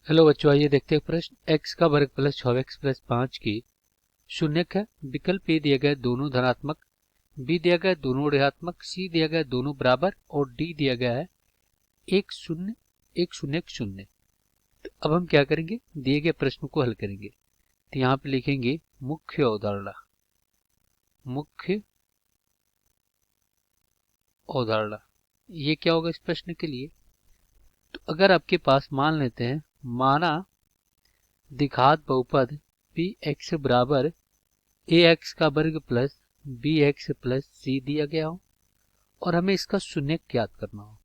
Hello बच्चों, आइए देखते हैं प्रश्न। x का वर्ग प्लस 6x प्लस 5 की शून्यक है। विकल्प ए दिया गया दोनों धनात्मक, बी दिया गया दोनों ऋणात्मक, सी दिया गया दोनों बराबर और डी दिया गया है एक शून्य एक शून्य एक शून्य। तो अब हम क्या करेंगे, दिए गए प्रश्न को हल करेंगे। तो यहाँ पे लिखेंगे मुख्य अवधारणा। मुख्य अवधारणा ये क्या होगा इस प्रश्न के लिए। तो अगर आपके पास मान लेते हैं, माना द्विघात बहुपद पी एक्स बराबर ए एक्स का वर्ग प्लस बी एक्स प्लस सी दिया गया हो और हमें इसका शून्य ज्ञात करना हो।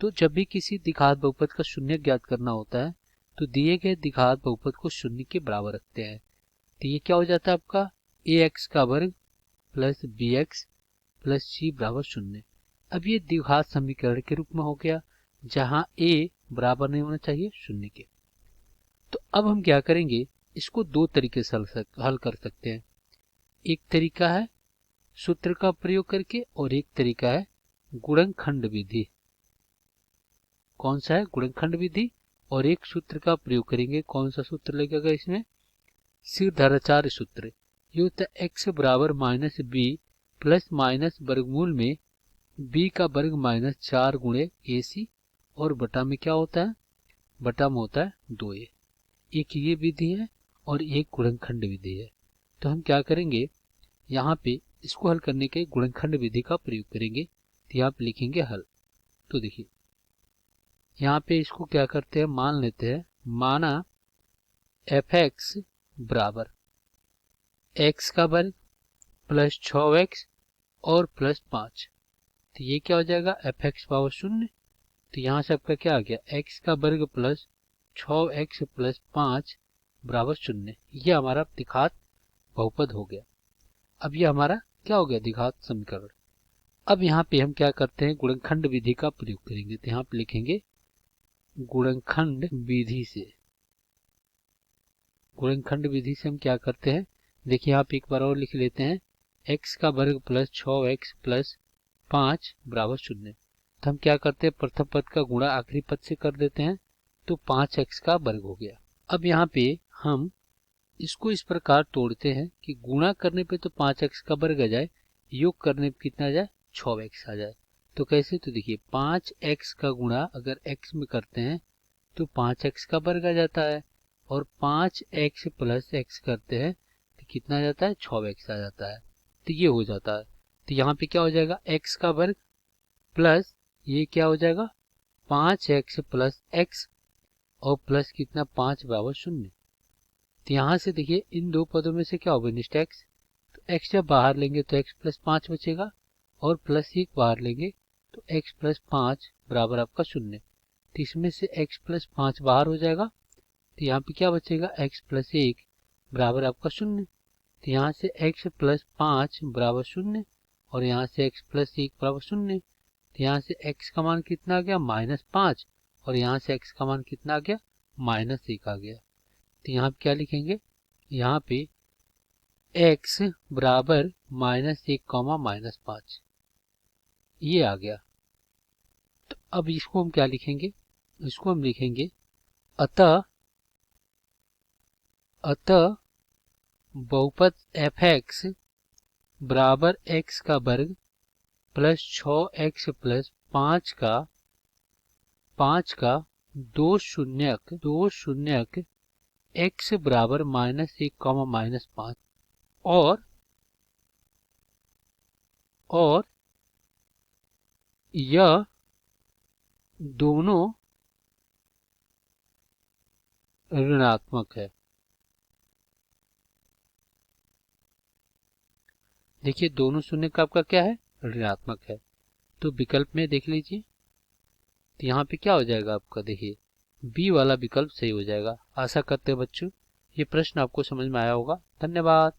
तो जब भी किसी द्विघात बहुपद का शून्य ज्ञात करना होता है तो दिए गए द्विघात बहुपद को शून्य के बराबर रखते हैं। तो ये क्या हो जाता है आपका ए एक्स का वर्ग प्लस बी एक्स प्लस सी बराबर शून्य। अब ये द्विघात समीकरण के रूप में हो गया जहां ए बराबर नहीं होना चाहिए शून्य के। तो अब हम क्या करेंगे, इसको दो तरीके से हल कर सकते हैं। एक तरीका है सूत्र का प्रयोग करके और एक तरीका है गुणनखंड विधि। कौन सा है, गुणनखंड विधि। और एक सूत्र का प्रयोग करेंगे, कौन सा सूत्र लगेगा इसमें, सिरधराचार्य सूत्र। ये होता है एक्स बराबर माइनस बी प्लस माइनस वर्गमूल में बी का वर्ग माइनस 4 गुणे ए सी और बटा में क्या होता है, बटा में होता है 2a। एक ये विधि है और एक गुणनखंड विधि है। तो हम क्या करेंगे, यहाँ पे इसको हल करने के गुणनखंड विधि का प्रयोग करेंगे। तो यहाँ पे लिखेंगे हल। तो देखिए यहाँ पे इसको क्या करते हैं, मान लेते हैं, माना एफ एक्स बराबर एक्स का वर्ग प्लस 6x और प्लस 5। तो ये क्या हो जाएगा, एफ एक्स पावर शून्य। तो यहाँ से आपका क्या आ गया, एक्स का वर्ग प्लस 6x प्लस 5 बराबर शून्य। ये हमारा द्विघात बहुपद हो गया। अब ये हमारा क्या हो गया, द्विघात समीकरण। अब यहाँ पे हम क्या करते हैं, गुणनखंड विधि का प्रयोग करेंगे। तो यहाँ पे लिखेंगे गुणनखंड विधि से। गुणनखंड विधि से हम क्या करते हैं, देखिए यहाँ पे एक बार और लिख लेते हैं, x का वर्ग प्लस 6x प्लस 5 बराबर शून्य। तो हम क्या करते हैं, प्रथम पद का गुणा आखिरी पद से कर देते हैं, तो 5x का वर्ग हो गया। अब यहाँ पे हम इसको इस प्रकार तोड़ते हैं कि गुणा करने पे तो 5x का वर्ग आ जाए, योग करने पे कितना आ जाए, 6x आ जाए। तो कैसे, तो देखिए 5x का गुणा अगर x में करते हैं तो 5x का वर्ग आ जाता है और 5x प्लस x करते हैं तो कितना आ जाता है, 6x आ जाता है। तो ये हो जाता है। तो यहाँ पे क्या हो जाएगा, x का वर्ग प्लस ये क्या हो जाएगा 5x प्लस x और प्लस कितना 5 बराबर शून्य। तो यहाँ से देखिए इन दो पदों में से क्या होगा, निष्ठ x। तो x जब बाहर लेंगे तो x प्लस 5 बचेगा और प्लस 1 बाहर लेंगे तो x प्लस 5 बराबर आपका शून्य। तो इसमें से x प्लस 5 बाहर हो जाएगा। तो यहाँ पे क्या बचेगा, x प्लस 1 बराबर आपका शून्य। तो यहाँ से x प्लस 5 बराबर शून्य और यहाँ से x प्लस 1 बराबर शून्य। तो यहाँ से x का मान कितना आ गया, -5 और यहाँ से x का मान कितना आ गया, -1 आ गया। तो यहाँ पे क्या लिखेंगे, यहाँ पे x बराबर -1 -5 ये आ गया। तो अब इसको हम क्या लिखेंगे, इसको हम लिखेंगे अतः बहुपद एफ एक्स बराबर एक्स का वर्ग प्लस 6x प्लस 5 का दो शून्यक x बराबर -1 -5 और यह दोनों ऋणात्मक है। देखिए दोनों शून्य का आपका क्या है, ऋणात्मक है। तो विकल्प में देख लीजिए, तो यहाँ पे क्या हो जाएगा आपका, देखिए बी वाला विकल्प सही हो जाएगा। आशा करते हैं बच्चों ये प्रश्न आपको समझ में आया होगा। धन्यवाद।